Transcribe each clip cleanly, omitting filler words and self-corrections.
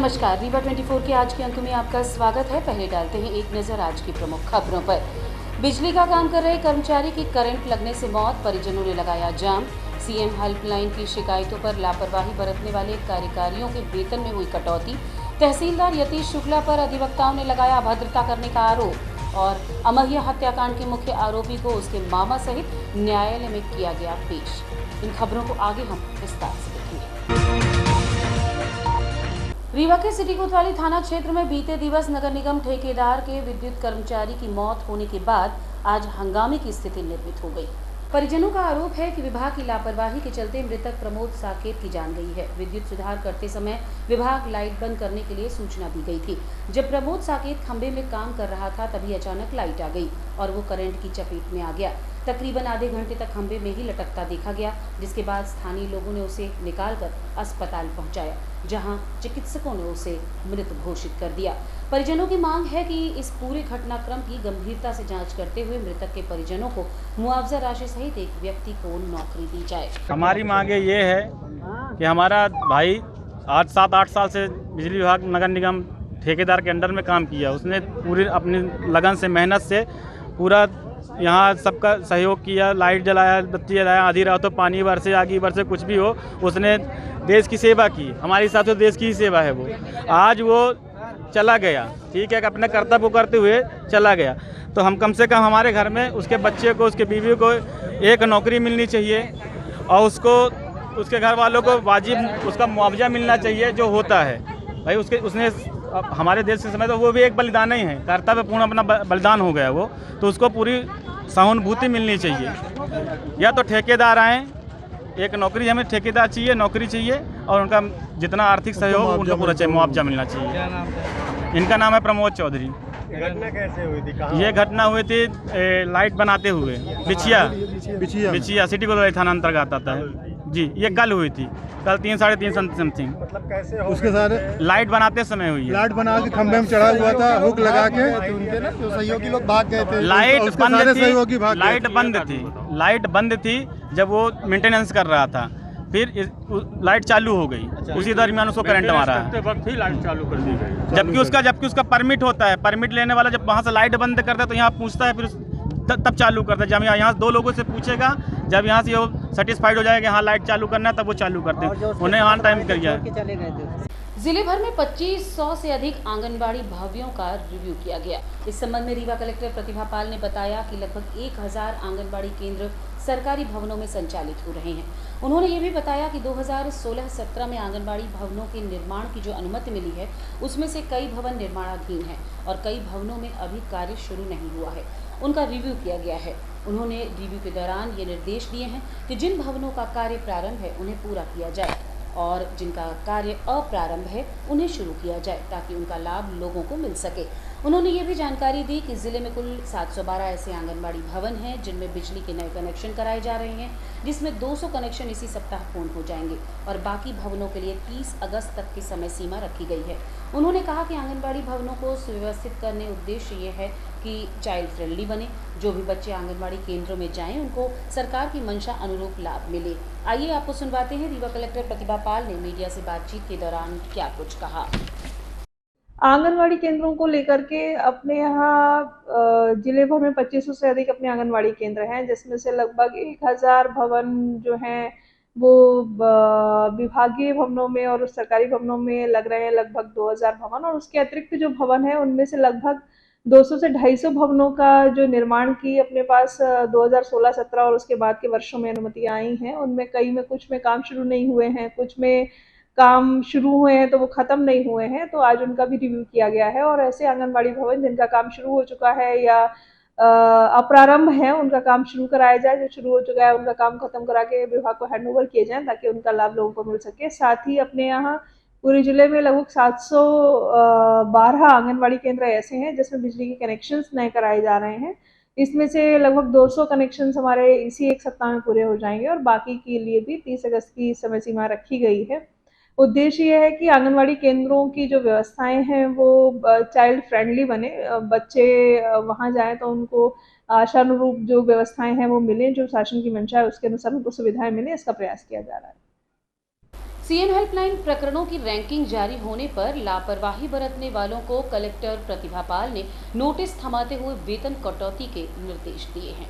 नमस्कार, रीवा 24 के आज के अंक में आपका स्वागत है। पहले डालते हैं एक नजर आज की प्रमुख खबरों पर। बिजली का काम कर रहे कर्मचारी की करंट लगने से मौत, परिजनों ने लगाया जाम। सीएम हेल्पलाइन की शिकायतों पर लापरवाही बरतने वाले कार्यकारियों के वेतन में हुई कटौती। तहसीलदार यतीश शुक्ला पर अधिवक्ताओं ने लगाया अभद्रता करने का आरोप। और अमहिया हत्याकांड के मुख्य आरोपी को उसके मामा सहित न्यायालय में किया गया पेश। इन खबरों को आगे हम विस्तार से देखेंगे। रीवा के सिटी कोतवाली थाना क्षेत्र में बीते दिवस नगर निगम ठेकेदार के विद्युत कर्मचारी की मौत होने के बाद आज हंगामे की स्थिति निर्मित हो गई। परिजनों का आरोप है कि विभाग की लापरवाही के चलते मृतक प्रमोद साकेत की जान गई है। विद्युत सुधार करते समय विभाग लाइट बंद करने के लिए सूचना दी गई थी। जब प्रमोद साकेत खंबे में काम कर रहा था तभी अचानक लाइट आ गई और वो करंट की चपेट में आ गया। तकरीबन आधे घंटे तक खंबे में ही लटकता देखा गया, जिसके बाद स्थानीय लोगों ने उसे निकालकर अस्पताल पहुंचाया, जहां चिकित्सकों ने उसे मृत घोषित कर दिया। परिजनों की मांग है कि इस पूरे घटनाक्रम की गंभीरता से जांच करते हुए मृतक के परिजनों को मुआवजा राशि सहित एक व्यक्ति को नौकरी दी जाए। हमारी मांगे ये है कि हमारा भाई आज 7-8 साल से बिजली विभाग नगर निगम ठेकेदार के अंडर में काम किया। उसने पूरी अपनी लगन से, मेहनत से पूरा यहाँ सबका सहयोग किया, लाइट जलाया, बत्ती जलाया, आधी रात तो पानी बरसे, आगी बरसे, कुछ भी हो, उसने देश की सेवा की। हमारे हिसाब से देश की ही सेवा है वो। आज वो चला गया, ठीक है, अपने कर्तव्य को करते हुए चला गया, तो हम कम से कम हमारे घर में उसके बच्चे को, उसके बीवी को एक नौकरी मिलनी चाहिए और उसको, उसके घर वालों को वाजिब उसका मुआवजा मिलना चाहिए जो होता है। भाई उसने हमारे देश के समय तो वो भी एक बलिदान ही है, कर्तव्यपूर्ण अपना बलिदान हो गया वो, तो उसको पूरी सहानुभूति मिलनी चाहिए। या तो ठेकेदार आएँ, एक नौकरी हमें ठेकेदार चाहिए, नौकरी चाहिए, और उनका जितना आर्थिक सहयोग उनको पूरा चाहिए, मुआवजा मिलना चाहिए। इनका नाम है प्रमोद चौधरी। घटना कैसे हुई थी? कहाँ? ये घटना हुई थी लाइट बनाते हुए बिछिया सिटी कोतवाली थाना अंतर्गत आता है जी। ये कल हुई थी, कल 3-3:30 समथिंग। मतलब कैसे हो? उसके साथ लाइट बनाते समय हुई है। लाइट बना के खंभे में चढ़ा हुआ था, हुक लगा के उनके ना जो सहयोगी लोग भाग गए थे। लाइट उसके बंद सारे थी, सहयोगी भाग गए लाइट थे। बंद थी जब वो मेंटेनेंस कर रहा था, फिर लाइट चालू हो गई। उसी दरमियान उसको करंट मारा है, वक्त ही लाइट चालू कर दी गई। जबकि उसका परमिट होता है। परमिट लेने वाला जब वहाँ से लाइट बंद करता है तो यहाँ पूछता है, फिर तब चालू करता है। जब यहाँ 2 लोगों से पूछेगा, जब यहाँ से वो सेटिस्फाइड हो जाएगा हाँ लाइट चालू करना है, तब वो चालू करते हैं। उन्हें ऑन टाइम कर जाए। जिले भर में 2500 से अधिक आंगनबाड़ी भवनों का रिव्यू किया गया। इस संबंध में रीवा कलेक्टर प्रतिभा पाल ने बताया कि लगभग 1000 आंगनबाड़ी केंद्र सरकारी भवनों में संचालित हो रहे हैं। उन्होंने ये भी बताया कि 2016-17 में आंगनबाड़ी भवनों के निर्माण की जो अनुमति मिली है, उसमें से कई भवन निर्माणाधीन हैं और कई भवनों में अभी कार्य शुरू नहीं हुआ है। उनका रिव्यू किया गया है। उन्होंने रिव्यू के दौरान ये निर्देश दिए हैं कि जिन भवनों का कार्य प्रारंभ है उन्हें पूरा किया जाए और जिनका कार्य अप्रारंभ है उन्हें शुरू किया जाए, ताकि उनका लाभ लोगों को मिल सके। उन्होंने ये भी जानकारी दी कि जिले में कुल 712 ऐसे आंगनबाड़ी भवन हैं जिनमें बिजली के नए कनेक्शन कराए जा रहे हैं, जिसमें 200 कनेक्शन इसी सप्ताह पूर्ण हो जाएंगे और बाकी भवनों के लिए 30 अगस्त तक की समय सीमा रखी गई है। उन्होंने कहा कि आंगनबाड़ी भवनों को सुव्यवस्थित करने उद्देश्य ये है कि चाइल्ड फ्रेंडली बने। जो भी बच्चे आंगनबाड़ी केंद्रों में जाएं उनको सरकार की मंशा अनुरूप लाभ मिले। आइए आपको सुनवाते हैं रीवा कलेक्टर प्रतिभा पाल ने मीडिया से बातचीत के दौरान क्या कुछ कहा। आंगनवाड़ी केंद्रों को लेकर के अपने यहाँ जिले भर में 2500 से अधिक अपने आंगनवाड़ी केंद्र हैं, जिसमें से लगभग 1000 भवन जो हैं वो विभागीय भवनों में और सरकारी भवनों में लग रहे हैं, लगभग 2000 भवन। और उसके अतिरिक्त जो भवन है उनमें से लगभग 200 से 250 भवनों का जो निर्माण की अपने पास 2016-17 और उसके बाद के वर्षों में अनुमतियां आई हैं। उनमें कई में कुछ में काम शुरू नहीं हुए हैं, कुछ में काम शुरू हुए हैं तो वो ख़त्म नहीं हुए हैं, तो आज उनका भी रिव्यू किया गया है। और ऐसे आंगनबाड़ी भवन जिनका काम शुरू हो चुका है या अप्रारंभ है, उनका काम शुरू कराया जाए। जो शुरू हो चुका है उनका काम खत्म करा के विभाग को हैंडओवर किए जाए, ताकि उनका लाभ लोगों को मिल सके। साथ ही अपने यहाँ पूरे जिले में लगभग 712 आंगनबाड़ी केंद्र ऐसे हैं जिसमें बिजली के कनेक्शंस नए कराए जा रहे हैं। इसमें से लगभग 200 कनेक्शंस हमारे इसी एक सप्ताह में पूरे हो जाएंगे और बाकी के लिए भी 30 अगस्त की समय सीमा रखी गई है। उद्देश्य ये है कि आंगनवाड़ी केंद्रों की जो व्यवस्थाएं हैं वो चाइल्ड फ्रेंडली बने, बच्चे वहां जाएं तो उनको आशानुरूप जो व्यवस्थाएं हैं वो मिलें, जो शासन की मंशा है उसके अनुसार उनको सुविधाएं मिलें, इसका प्रयास किया जा रहा है। सीएम हेल्पलाइन प्रकरणों की रैंकिंग जारी होने पर लापरवाही बरतने वालों को कलेक्टर प्रतिभा पाल ने नोटिस थमाते हुए वेतन कटौती के निर्देश दिए हैं।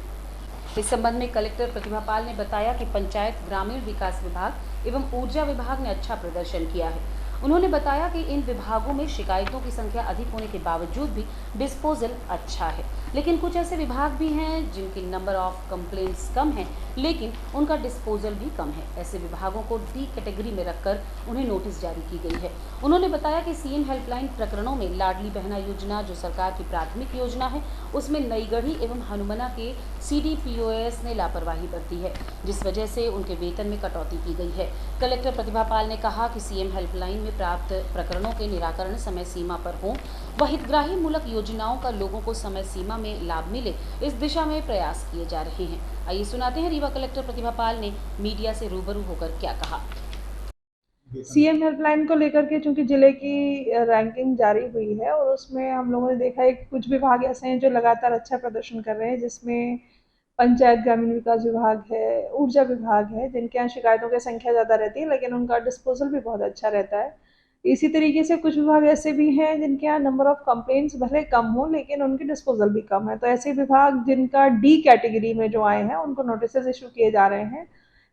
इस संबंध में कलेक्टर प्रतिभा पाल ने बताया कि पंचायत ग्रामीण विकास विभाग एवं ऊर्जा विभाग ने अच्छा प्रदर्शन किया है। उन्होंने बताया कि इन विभागों में शिकायतों की संख्या अधिक होने के बावजूद भी डिस्पोजल अच्छा है, लेकिन कुछ ऐसे विभाग भी हैं जिनकी नंबर ऑफ कंप्लेंट्स कम है लेकिन उनका डिस्पोजल भी कम है। ऐसे विभागों को डी कैटेगरी में रखकर उन्हें नोटिस जारी की गई है। उन्होंने बताया कि सीएम हेल्पलाइन प्रकरणों में लाडली बहना योजना जो सरकार की प्राथमिक योजना है उसमें नईगढ़ी एवं हनुमना के CDPOS ने लापरवाही बरती है, जिस वजह से उनके वेतन में कटौती की गई है। कलेक्टर प्रतिभा पाल ने कहा कि सीएम हेल्पलाइन में प्राप्त प्रकरणों के निराकरण समय सीमा पर हों व हितग्राही मूलक योजनाओं का लोगों को समय सीमा में लाभ मिले, इस दिशा में प्रयास किए जा रहे हैं। आइए सुनाते हैं रीवा कलेक्टर प्रतिभा पाल ने मीडिया से रूबरू होकर क्या कहा। सीएम हेल्पलाइन को लेकर के चूंकि जिले की रैंकिंग जारी हुई है और उसमें हम लोगों ने देखा है कि कुछ विभाग ऐसे हैं जो लगातार अच्छा प्रदर्शन कर रहे हैं, जिसमें पंचायत ग्रामीण विकास विभाग है, ऊर्जा विभाग है, जिनके यहाँ शिकायतों की संख्या ज़्यादा रहती है लेकिन उनका डिस्पोजल भी बहुत अच्छा रहता है। इसी तरीके से कुछ विभाग ऐसे भी हैं जिनके यहाँ नंबर ऑफ कंप्लेंट्स भले कम हो लेकिन उनकी डिस्पोजल भी कम है। तो ऐसे विभाग जिनका डी कैटेगरी में जो आए हैं उनको नोटिस इशू किए जा रहे हैं।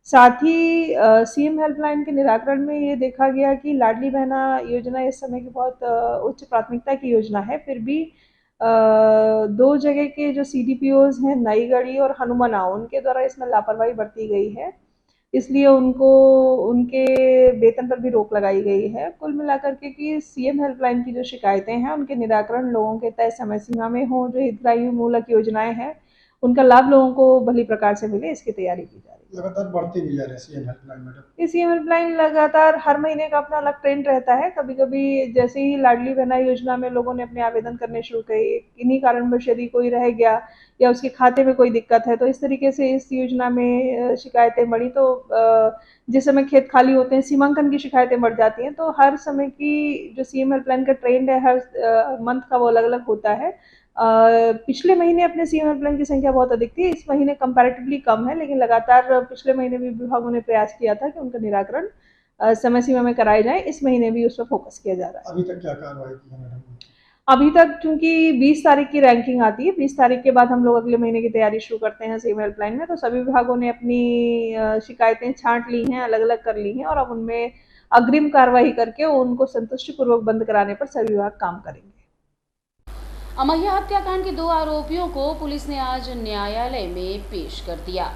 साथ ही सीएम हेल्पलाइन के निराकरण में ये देखा गया कि लाडली बहना योजना इस समय की बहुत उच्च प्राथमिकता की योजना है, फिर भी 2 जगह के जो CDPOs हैं नईगढ़ी और हनुमना, उनके द्वारा इसमें लापरवाही बरती गई है, इसलिए उनको उनके वेतन पर भी रोक लगाई गई है। कुल मिलाकर के कि सीएम हेल्पलाइन की जो शिकायतें हैं उनके निराकरण लोगों के तय समय सीमा में हो, जो हितग्राही मूलक योजनाएं हैं उनका लाभ लोगों को भली प्रकार से मिले, इसकी तैयारी की जा रही है। लगातार बढ़ती भी जा रही है CM helpline madam. CM helpline लगातार हर महीने का अपना अलग ट्रेंड रहता है। कभी कभी जैसे ही लाडली बहना योजना में लोगों ने अपने आवेदन करने शुरू किए, किन्हीं कारणवश यदि कोई रह गया या उसके खाते में कोई दिक्कत है तो इस तरीके से इस योजना में शिकायतें बढ़ी। तो जिस समय खेत खाली होते हैं सीमांकन की शिकायतें बढ़ जाती हैं। तो हर समय की जो सीएम हेल्पलाइन का ट्रेंड है हर मंथ का वो अलग अलग होता है। पिछले महीने अपने सीएम हेल्पलाइन की संख्या बहुत अधिक थी, इस महीने कंपैरेटिवली कम है, लेकिन लगातार पिछले महीने भी विभागों ने प्रयास किया था कि उनका निराकरण समय सीमा में कराए जाए। इस महीने भी उस पर फोकस किया जा रहा है। अभी तक क्या कार्रवाई की है मैडम? अभी तक चूंकि 20 तारीख की रैंकिंग आती है, 20 तारीख के बाद हम लोग अगले महीने की तैयारी शुरू करते हैं सीएम हेल्पलाइन में। तो सभी विभागों ने अपनी शिकायतें छांट ली हैं, अलग अलग कर ली हैं और अब उनमें अग्रिम कार्रवाई करके उनको संतुष्टिपूर्वक बंद कराने पर सभी विभाग काम करेंगे। अमैया हत्याकांड के 2 आरोपियों को पुलिस ने आज न्यायालय में पेश कर दिया।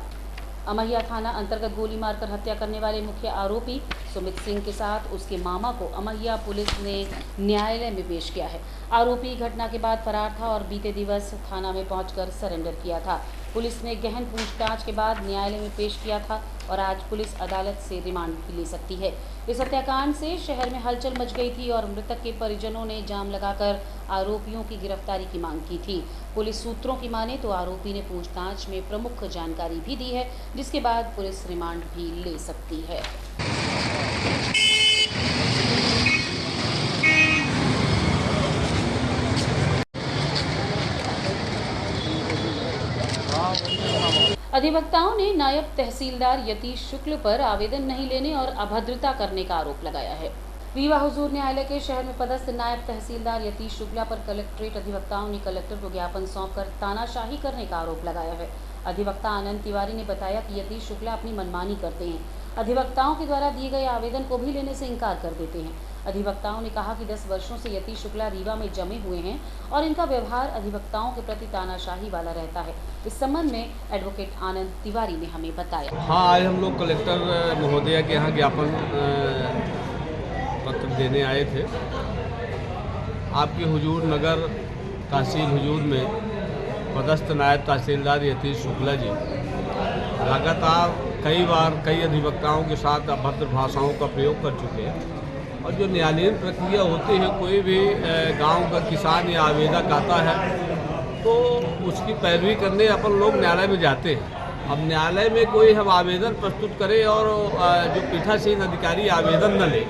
अमैया थाना अंतर्गत गोली मारकर हत्या करने वाले मुख्य आरोपी सुमित सिंह के साथ उसके मामा को अमैया पुलिस ने न्यायालय में पेश किया है। आरोपी घटना के बाद फरार था और बीते दिवस थाना में पहुंचकर सरेंडर किया था। पुलिस ने गहन पूछताछ के बाद न्यायालय में पेश किया था और आज पुलिस अदालत से रिमांड भी ले सकती है। इस हत्याकांड से शहर में हलचल मच गई थी और मृतक के परिजनों ने जाम लगाकर आरोपियों की गिरफ्तारी की मांग की थी। पुलिस सूत्रों की माने तो आरोपी ने पूछताछ में प्रमुख जानकारी भी दी है, जिसके बाद पुलिस रिमांड भी ले सकती है। अधिवक्ताओं ने नायब तहसीलदार यतीश शुक्ल पर आवेदन नहीं लेने और अभद्रता करने का आरोप लगाया है। रीवा हुजूर न्यायालय के शहर में पदस्थ नायब तहसीलदार यतीश शुक्ला पर कलेक्ट्रेट अधिवक्ताओं ने कलेक्टर को ज्ञापन सौंपकर तानाशाही करने का आरोप लगाया है। अधिवक्ता आनंद तिवारी ने बताया कि यतीश शुक्ला अपनी मनमानी करते हैं, अधिवक्ताओं के द्वारा दिए गए आवेदन को भी लेने से इनकार कर देते हैं। अधिवक्ताओं ने कहा कि 10 वर्षों से यतीश शुक्ला रीवा में जमे हुए हैं और इनका व्यवहार अधिवक्ताओं के प्रति तानाशाही वाला रहता है। इस संबंध में एडवोकेट आनंद तिवारी ने हमें बताया। हाँ, आज हम लोग कलेक्टर महोदया के यहाँ ज्ञापन पत्र देने आए थे। आपके हुजूर नगर तहसील हुजूर में पदस्थ नायब तहसीलदार यतीश शुक्ला जी लगातार कई बार कई अधिवक्ताओं के साथ अभद्र भाषाओं का प्रयोग कर चुके हैं और जो न्यायालयीन प्रक्रिया होती है, कोई भी गांव का किसान या आवेदक आता है तो उसकी पैरवी करने अपन लोग न्यायालय में जाते हैं। अब न्यायालय में कोई हम आवेदन प्रस्तुत करें और जो पीठासीन अधिकारी आवेदन न ले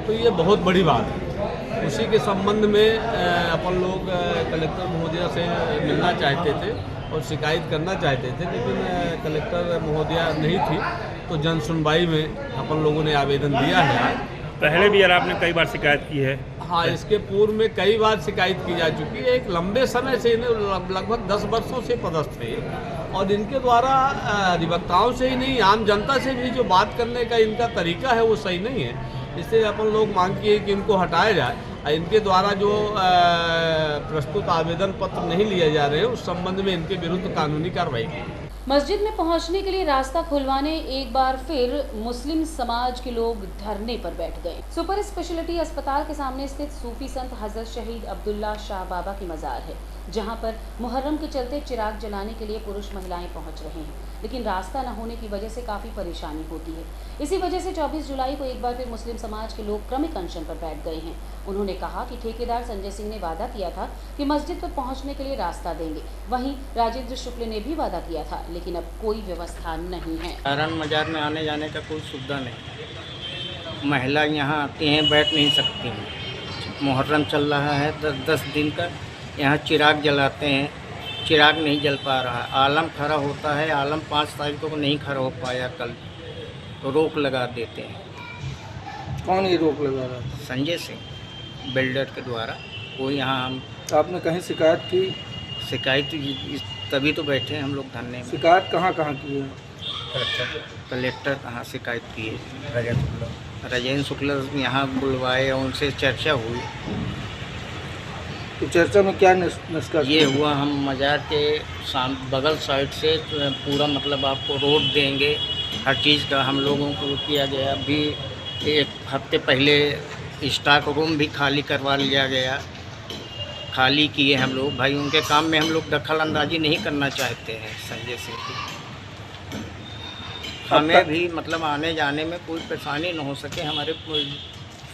तो ये बहुत बड़ी बात है। उसी के संबंध में अपन लोग कलेक्टर महोदया से मिलना चाहते थे और शिकायत करना चाहते थे, लेकिन कलेक्टर महोदया नहीं थी, तो जन सुनवाई में अपन लोगों ने आवेदन दिया है। पहले भी यार आपने कई बार शिकायत की है। हाँ, इसके पूर्व में कई बार शिकायत की जा चुकी है। एक लंबे समय से इन्हें लगभग 10 वर्षों से पदस्थ है और इनके द्वारा अधिवक्ताओं से ही नहीं, आम जनता से भी जो बात करने का इनका तरीका है वो सही नहीं है। इससे अपन लोग मांग किए कि इनको हटाया जाए। इनके द्वारा जो प्रस्तुत आवेदन पत्र नहीं लिए जा रहे हैं, उस संबंध में इनके विरुद्ध कानूनी कार्रवाई की। मस्जिद में पहुंचने के लिए रास्ता खुलवाने एक बार फिर मुस्लिम समाज के लोग धरने पर बैठ गए। सुपर स्पेशलिटी अस्पताल के सामने स्थित सूफी संत हजरत शहीद अब्दुल्ला शाह बाबा की मजार है, जहां पर मुहर्रम के चलते चिराग जलाने के लिए पुरुष महिलाएं पहुंच रहे हैं, लेकिन रास्ता न होने की वजह से काफ़ी परेशानी होती है। इसी वजह से 24 जुलाई को एक बार फिर मुस्लिम समाज के लोग क्रमिक अनशन पर बैठ गए हैं। उन्होंने कहा कि ठेकेदार संजय सिंह ने वादा किया था कि मस्जिद पर पहुंचने के लिए रास्ता देंगे, वहीं राजेंद्र शुक्ल ने भी वादा किया था, लेकिन अब कोई व्यवस्था नहीं है। आरान मजार में आने जाने का कोई सुविधा नहीं। महिला यहाँ आती हैं, बैठ नहीं सकती हैं। मुहर्रम चल रहा है 10 दिन का, यहाँ चिराग जलाते हैं, चिराग नहीं जल पा रहा। आलम खड़ा होता है, आलम 5 तारीख को नहीं खड़ा हो पाया कल, तो रोक लगा देते हैं। कौन ये रोक लगा रहा था? संजय सिंह बिल्डर के द्वारा। वो यहाँ हम आपने कहीं शिकायत की? शिकायत तभी तो बैठे हैं हम लोग धरने में। शिकायत कहाँ कहाँ की है? कलेक्टर कहाँ शिकायत की है? राजेंद्र शुक्ल यहाँ बुलवाए, उनसे चर्चा हुई। तो चर्चा में क्या निष्कर्ष ये हुआ, हम मजार के बगल साइड से पूरा मतलब आपको रोड देंगे, हर चीज़ का हम लोगों को किया गया। अभी 1 हफ्ते पहले स्टॉक रूम भी खाली करवा लिया गया, खाली किए हम लोग। भाई उनके काम में हम लोग दखल अंदाजी नहीं करना चाहते हैं संजय सिंह की। हमें भी मतलब आने जाने में कोई परेशानी न हो सके, हमारे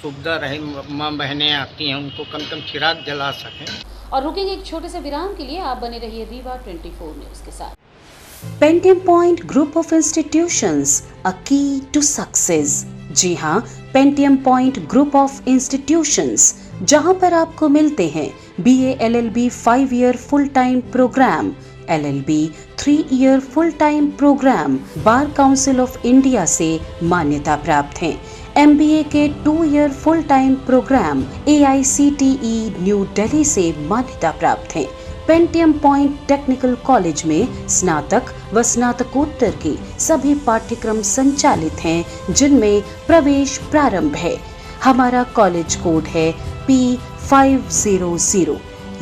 सुविधा रहे। माँ बहनें आती हैं, उनको कम से कम चिराग जला सकें। और रुकेंगे एक छोटे से विराम के लिए। आप बने रहिए रीवा 24 न्यूज़ के साथ। Pentium point group of institutions, a key to success. जी हाँ, Pentium point group of institutions, जहाँ पर आपको मिलते हैं BA LLB 5 year full time program, LLB 3 year full time program, bar council of India से मान्यता प्राप्त हैं। MBA के 2 year full time program AICTE new Delhi से मान्यता प्राप्त हैं। पेंटियम पॉइंट टेक्निकल कॉलेज में स्नातक व स्नातकोत्तर के सभी पाठ्यक्रम संचालित हैं, जिनमें प्रवेश प्रारंभ है। हमारा कॉलेज कोड है P500।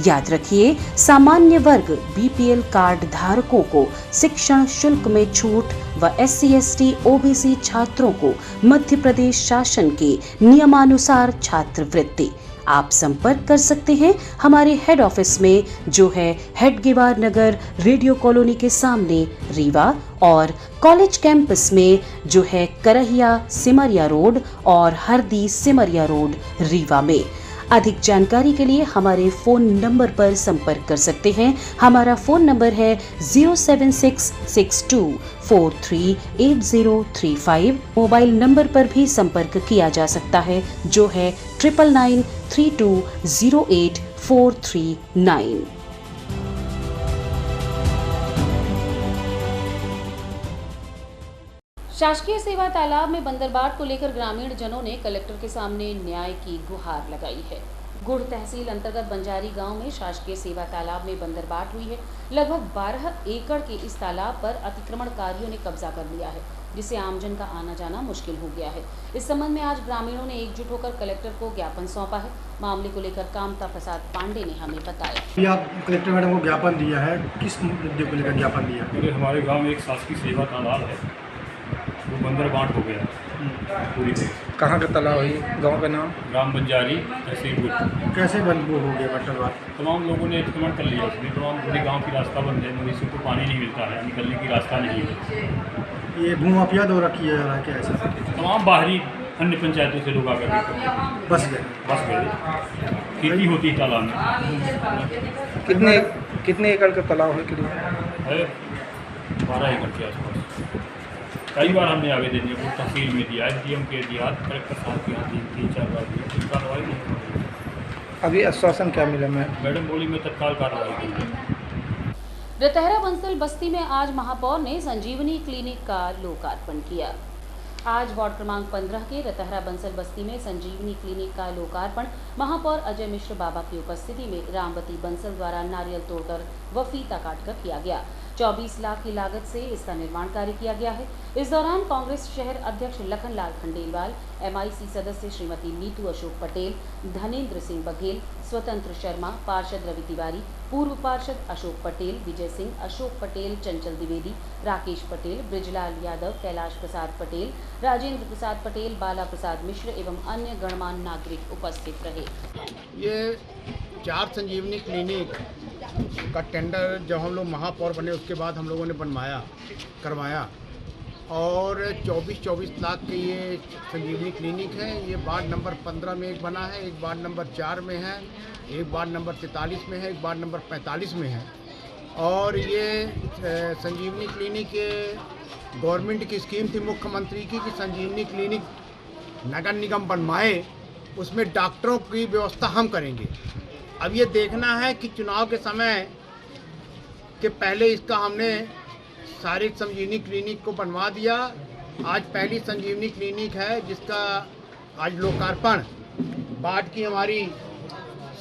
याद रखिए, सामान्य वर्ग BPL कार्ड धारकों को शिक्षण शुल्क में छूट व SC/ST OBC छात्रों को मध्य प्रदेश शासन के नियमानुसार छात्रवृत्ति। आप संपर्क कर सकते हैं हमारे हेड ऑफिस में, जो है हेडगेवार नगर रेडियो कॉलोनी के सामने रीवा, और कॉलेज कैंपस में जो है करहिया सिमरिया रोड और हरदी सिमरिया रोड रीवा में। अधिक जानकारी के लिए हमारे फ़ोन नंबर पर संपर्क कर सकते हैं। हमारा फ़ोन नंबर है 07662438035। मोबाइल नंबर पर भी संपर्क किया जा सकता है, जो है 9992084339। शासकीय सेवा तालाब में बंदरबाट को लेकर ग्रामीण जनों ने कलेक्टर के सामने न्याय की गुहार लगाई है। गुड़ तहसील अंतर्गत बंजारी गांव में शासकीय सेवा तालाब में बंदरबाट हुई है। लगभग 12 एकड़ के इस तालाब पर अतिक्रमणकारियों ने कब्जा कर लिया है, जिससे आमजन का आना जाना मुश्किल हो गया है। इस संबंध में आज ग्रामीणों ने एकजुट होकर कलेक्टर को ज्ञापन सौंपा है। मामले को लेकर कामता प्रसाद पांडे ने हमें बताया। आप कलेक्टर मैडम को ज्ञापन दिया है, किस मुद्दे को लेकर ज्ञापन दिया? हमारे गाँव में एक शासकीय सेवा तालाब है, वो बंदरबाट हो गया पूरी तरह। कहाँ का तालाब है? गांव का नाम? ग्राम बंजारी, तहसील गुड़। कैसे बंद हो गया बंदरबाट? तमाम लोगों ने अतिक्रमण कर लिया उसमें। तमाम पूरे गांव की रास्ता बंद है, मवेशियों को पानी नहीं मिलता है, निकलने की रास्ता नहीं है। ये भूमाफिया दौरा किया जा रहा है क्या ऐसा? तमाम बाहरी अन्य पंचायतों से लोग आकर बस गए। खेती होती है तालाब में। कितने एकड़ का तालाब है? है 12 एकड़ के आसपास। कई बार हमने आवेदन दिया, तहसील में दिया, SDM के दिया, कलेक्टर साहब के यहाँ 3-4 बार दिया, कोई कार्रवाई नहीं हुई। अभी आश्वासन क्या मिला? मैडम बोली मैं तत्काल कार्रवाई करूँगी। रतहरा बंसल बस्ती में आज महापौर ने संजीवनी क्लिनिक का लोकार्पण किया। आज वार्ड क्रमांक 15 के रतहरा बंसल बस्ती में संजीवनी क्लिनिक का लोकार्पण महापौर अजय मिश्र बाबा की उपस्थिति में रामवती बंसल द्वारा नारियल तोड़कर व फीता काटकर किया गया। 24 लाख की लागत से इसका निर्माण कार्य किया गया है। इस दौरान कांग्रेस शहर अध्यक्ष लखनलाल खंडेलवाल, MIC सदस्य श्रीमती नीतू अशोक पटेल, धनेन्द्र सिंह बघेल, स्वतंत्र शर्मा, पार्षद रवि तिवारी, पूर्व पार्षद अशोक पटेल, विजय सिंह, अशोक पटेल, चंचल द्विवेदी, राकेश पटेल, ब्रिजलाल यादव, कैलाश प्रसाद पटेल, राजेंद्र प्रसाद पटेल, बाला प्रसाद मिश्र एवं अन्य गणमान्य नागरिक उपस्थित रहे। ये 4 संजीवनी क्लिनिक का टेंडर जब हम लोग महापौर बने उसके बाद हम लोगों ने करवाया और 24 लाख के ये संजीवनी क्लिनिक है। ये वार्ड नंबर 15 में एक बना है, एक वार्ड नंबर 4 में है, एक वार्ड नंबर 43 में है, एक वार्ड नंबर 45 में है। और ये संजीवनी क्लिनिक गवर्नमेंट की स्कीम थी मुख्यमंत्री की कि संजीवनी क्लिनिक नगर निगम बनवाए, उसमें डॉक्टरों की व्यवस्था हम करेंगे। अब ये देखना है कि चुनाव के समय के पहले इसका हमने सारी संजीवनी क्लिनिक को बनवा दिया। आज पहली संजीवनी क्लिनिक है जिसका आज लोकार्पण वार्ड की हमारी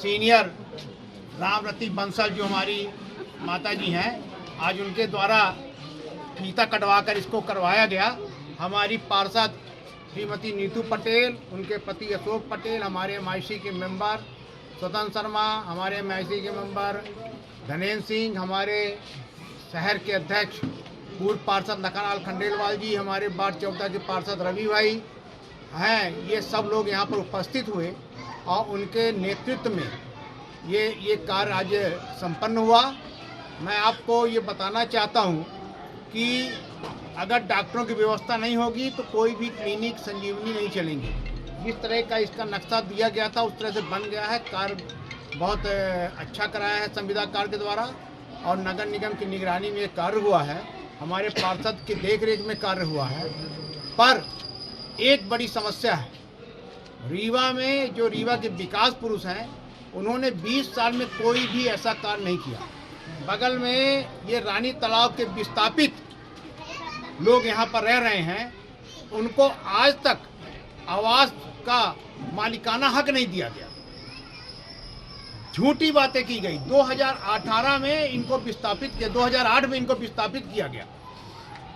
सीनियर रामवती बंसल जो हमारी माता जी हैं, आज उनके द्वारा फीता कटवा कर इसको करवाया गया। हमारी पार्षद श्रीमती नीतू पटेल, उनके पति अशोक पटेल, हमारे MIC के मेंबर स्वतंत्र शर्मा, हमारे MIC के मेंबर धनेन्द्र सिंह, हमारे शहर के अध्यक्ष पूर्व पार्षद लखनलाल खंडेलवाल जी, हमारे वार्ड 14 के पार्षद रवि भाई हैं। ये सब लोग यहाँ पर उपस्थित हुए और उनके नेतृत्व में ये कार्य आज संपन्न हुआ। मैं आपको ये बताना चाहता हूँ कि अगर डॉक्टरों की व्यवस्था नहीं होगी तो कोई भी क्लिनिक संजीवनी नहीं चलेंगी। जिस तरह का इसका नक्शा दिया गया था उस तरह से बन गया है। कार्य बहुत अच्छा कराया है संविदाकार के द्वारा और नगर निगम की निगरानी में कार्य हुआ है, हमारे पार्षद की देखरेख में कार्य हुआ है। पर एक बड़ी समस्या है, रीवा में जो रीवा के विकास पुरुष हैं उन्होंने 20 साल में कोई भी ऐसा कार्य नहीं किया। बगल में ये रानी तालाब के विस्थापित लोग यहाँ पर रह रहे हैं, उनको आज तक आवास का मालिकाना हक नहीं दिया गया। झूठी बातें की गई। 2018 में इनको विस्थापित किया, 2008 में इनको विस्थापित किया गया।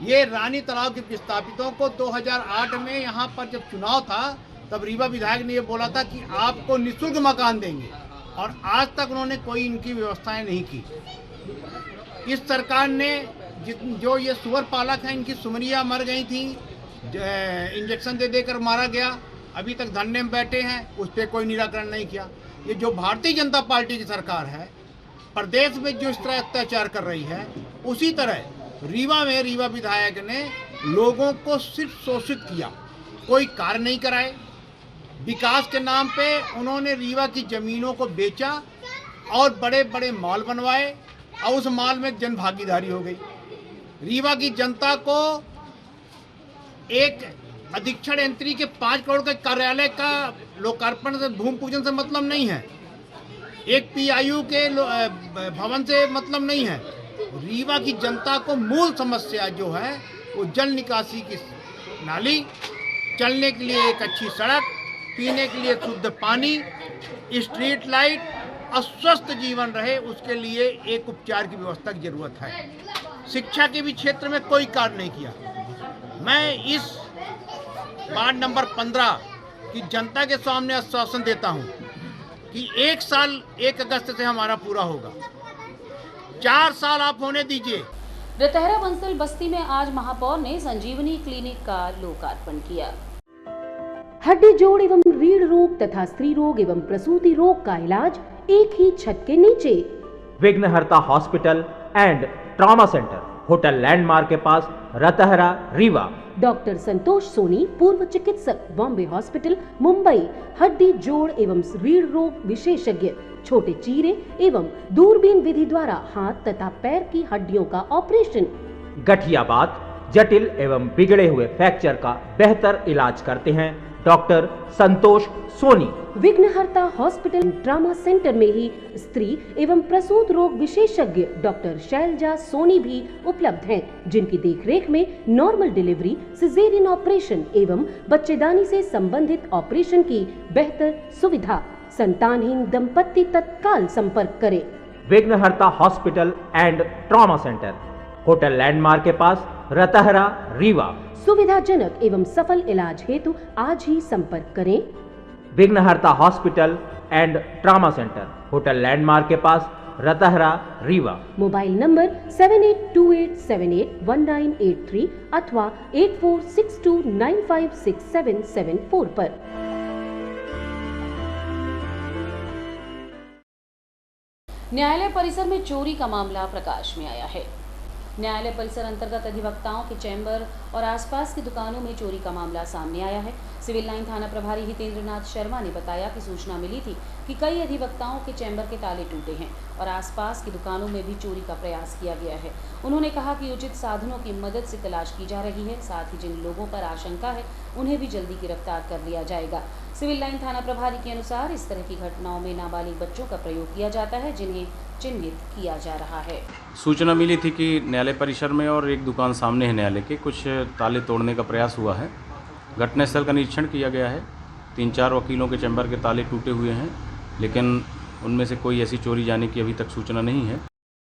ये रानी तालाब के विस्थापितों को 2008 में यहाँ पर जब चुनाव था तब रीवा विधायक ने ये बोला था कि आपको निःशुल्क मकान देंगे और आज तक उन्होंने कोई इनकी व्यवस्थाएं नहीं की। इस सरकार ने जो ये सुअर पालक हैं इनकी सुमरिया मर गई थी, इंजेक्शन दे देकर मारा गया, अभी तक धरने में बैठे हैं, उस पर कोई निराकरण नहीं किया। ये जो भारतीय जनता पार्टी की सरकार है प्रदेश में जो इस तरह अत्याचार कर रही है, उसी तरह रीवा में रीवा विधायक ने लोगों को सिर्फ शोषित किया, कोई कार्य नहीं कराए। विकास के नाम पे उन्होंने रीवा की जमीनों को बेचा और बड़े बड़े मॉल बनवाए और उस मॉल में जन भागीदारी हो गई। रीवा की जनता को एक अधीक्षण यंत्री के 5 करोड़ के कार्यालय का लोकार्पण से भूमि पूजन से मतलब नहीं है, एक PIU के भवन से मतलब नहीं है। रीवा की जनता को मूल समस्या जो है वो जल निकासी की नाली, चलने के लिए एक अच्छी सड़क, पीने के लिए शुद्ध पानी, स्ट्रीट लाइट और स्वस्थ जीवन रहे उसके लिए एक उपचार की व्यवस्था की जरूरत है। शिक्षा के भी क्षेत्र में कोई कार्य नहीं किया। मैं इस वार्ड नंबर 15 की जनता के सामने आश्वासन देता हूं कि 1 साल 1 अगस्त से हमारा पूरा होगा, 4 साल आप होने दीजिए। रतहरा बंसल बस्ती में आज महापौर ने संजीवनी क्लिनिक का लोकार्पण किया। हड्डी जोड़ एवं रीढ़ रोग तथा स्त्री रोग एवं प्रसूति रोग का इलाज एक ही छत के नीचे। विघ्नहर्ता hospital and trauma centre, hotel landmark के पास, रतहरा, रीवा। डॉक्टर संतोष सोनी, पूर्व चिकित्सक, बॉम्बे हॉस्पिटल, मुंबई। हड्डी जोड़ एवं रीढ़ रोग विशेषज्ञ, छोटे चीरे एवं दूरबीन विधि द्वारा हाथ तथा पैर की हड्डियों का ऑपरेशन। गठियाबात, जटिल एवं बिगड़े हुए फ्रैक्चर का बेहतर इलाज करते हैं डॉक्टर संतोष सोनी। विघ्नहर्ता हॉस्पिटल ट्रॉमा सेंटर में ही स्त्री एवं प्रसूत रोग विशेषज्ञ डॉक्टर शैलजा सोनी भी उपलब्ध हैं, जिनकी देखरेख में नॉर्मल डिलीवरी, सिजेरियन ऑपरेशन एवं बच्चेदानी से संबंधित ऑपरेशन की बेहतर सुविधा। संतानहीन दंपत्ति तत्काल संपर्क करें। विघ्नहर्ता hospital and trauma centre, hotel landmark के पास, रतहरा, रीवा। सुविधाजनक एवं सफल इलाज हेतु आज ही संपर्क करें। विघ्नहर्ता hospital and trauma centre, hotel landmark के पास, रतहरा, रीवा। मोबाइल नंबर 7828781983 अथवा 8462956774 पर। न्यायालय परिसर में चोरी का मामला प्रकाश में आया है। न्यायालय परिसर अंतर्गत अधिवक्ताओं के चैम्बर और आसपास की दुकानों में चोरी का मामला सामने आया है। सिविल लाइन थाना प्रभारी हितेंद्रनाथ शर्मा ने बताया कि सूचना मिली थी कि कई अधिवक्ताओं के चैम्बर के ताले टूटे हैं और आसपास की दुकानों में भी चोरी का प्रयास किया गया है। उन्होंने कहा कि उचित साधनों की मदद से तलाश की जा रही है, साथ ही जिन लोगों पर आशंका है उन्हें भी जल्दी गिरफ्तार कर लिया जाएगा। सिविल लाइन थाना प्रभारी के अनुसार इस तरह की घटनाओं में नाबालिग बच्चों का प्रयोग किया जाता है, जिन्हें चिन्हित किया जा रहा है। सूचना मिली थी कि न्यायालय परिसर में और एक दुकान सामने है न्यायालय के, कुछ ताले तोड़ने का प्रयास हुआ है। घटनास्थल का निरीक्षण किया गया है। 3-4 वकीलों के चैम्बर के ताले टूटे हुए हैं, लेकिन उनमें से कोई ऐसी चोरी जाने की अभी तक सूचना नहीं है।